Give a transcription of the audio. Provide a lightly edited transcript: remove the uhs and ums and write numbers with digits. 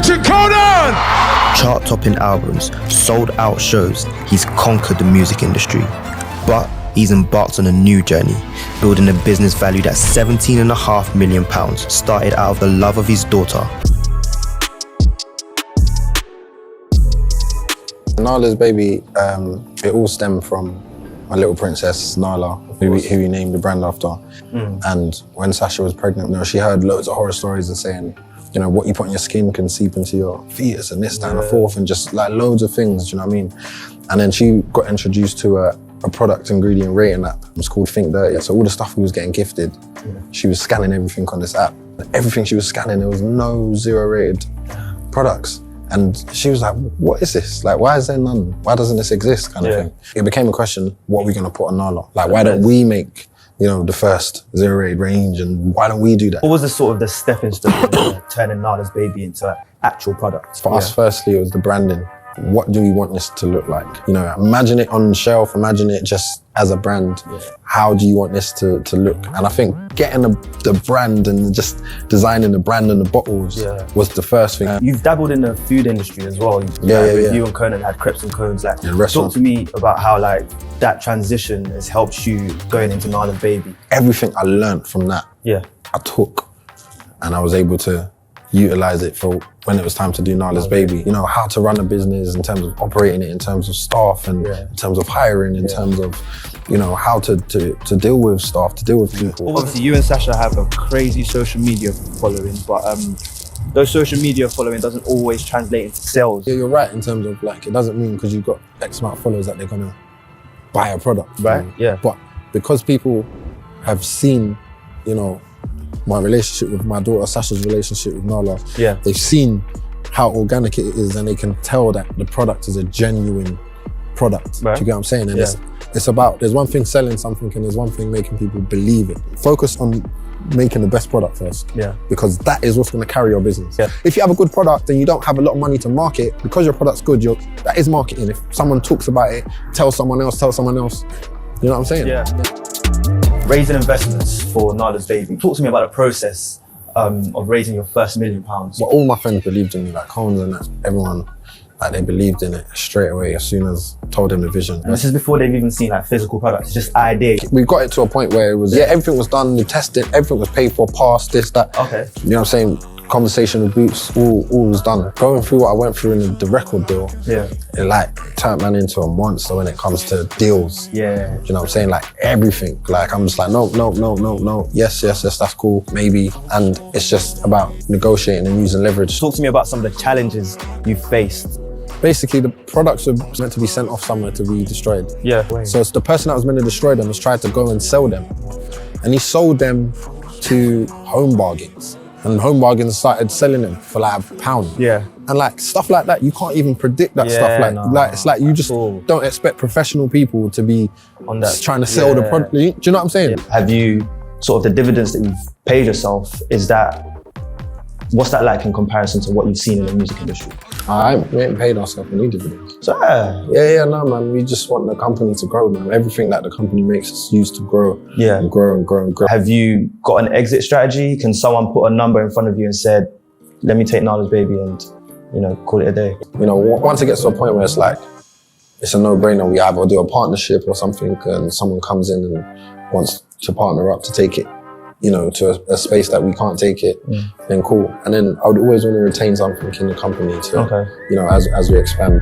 Krept Conan! Chart-topping albums, sold-out shows, he's conquered the music industry. But he's embarked on a new journey, building a business valued at £17.5 million, started out of the love of his daughter. Nala's baby, it all stemmed from my little princess, Nala, who we named the brand after. And when Sasha was pregnant, she heard loads of horror stories and saying, what you put on your skin can seep into your fetus and this, that, and the fourth, and just like loads of things, do you know what I mean? And then she got introduced to a product ingredient rating app. It was called Think Dirty. So all the stuff we was getting gifted, she was scanning everything on this app. Everything she was scanning, there was no 0 rated products. And she was like, what is this? Like, why is there none? Why doesn't this exist, kind of thing? It became a question, what are we gonna put on Nala? Like, why don't we make, the first 0 rated range, and why don't we do that? What was the stepping stone to turning Nala's baby into an actual product? For us, firstly, it was the branding. What do we want this to look like? Imagine it on the shelf, imagine it just as a brand. How do you want this to look? And I think getting the brand and just designing the brand and the bottles was the first thing. You've dabbled in the food industry as well. You and Conan had Crepes and Cones. Talk to me about how that transition has helped you going into Nala's baby. Everything I learned from that, I took, and I was able to utilize it for when it was time to do Nala's baby. How to run a business in terms of operating it, in terms of staff, and in terms of hiring, in terms of, how to deal with staff, to deal with people. Obviously, you and Sasha have a crazy social media following, but those social media following doesn't always translate into sales. Yeah, you're right in terms of it doesn't mean because you've got X amount of followers that they're gonna buy a product. Right, But because people have seen, my relationship with my daughter, Sasha's relationship with Nala, they've seen how organic it is, and they can tell that the product is a genuine product. Right. Do you get what I'm saying? And it's about, there's one thing selling something and there's one thing making people believe it. Focus on making the best product first. Because that is what's gonna carry your business. If you have a good product and you don't have a lot of money to market, because your product's good, that is marketing. If someone talks about it, tell someone else. You know what I'm saying? Raising investments for Nala's baby. Talk to me about the process of raising your first £1 million. Well, all my friends believed in me, like Cones and that, everyone, they believed in it straight away as soon as I told them the vision. And this is before they've even seen physical products, it's just idea. We got it to a point where it was, everything was done, we tested, everything was paid for, passed, this, that. Okay. You know what I'm saying? Conversation with Boots, all was done. Going through what I went through in the record deal, it turned man into a monster when it comes to deals. Do you know what I'm saying? Everything. I'm just like, no, yes, that's cool, maybe. And it's just about negotiating and using leverage. Talk to me about some of the challenges you faced. Basically, the products were meant to be sent off somewhere to be destroyed. So it's the person that was meant to destroy them has tried to go and sell them. And he sold them to Home Bargains. And Home Bargains started selling them for £1. And stuff like that, you can't even predict that stuff. It's like you just don't expect professional people to be on that, trying to sell the product. Do you know what I'm saying? Have you, the dividends that you've paid yourself, what's that like in comparison to what you've seen in the music industry? We ain't paid ourselves any dividends. So, no, man. We just want the company to grow, man. Everything that the company makes is used to grow. And grow and grow and grow. Have you got an exit strategy? Can someone put a number in front of you and said, let me take Nala's baby and, call it a day? Once it gets to a point where it's it's a no-brainer, we either do a partnership or something, and someone comes in and wants to partner up to take it, to a space that we can't take it, then cool. And then I would always want to retain something in the company to, as we expand.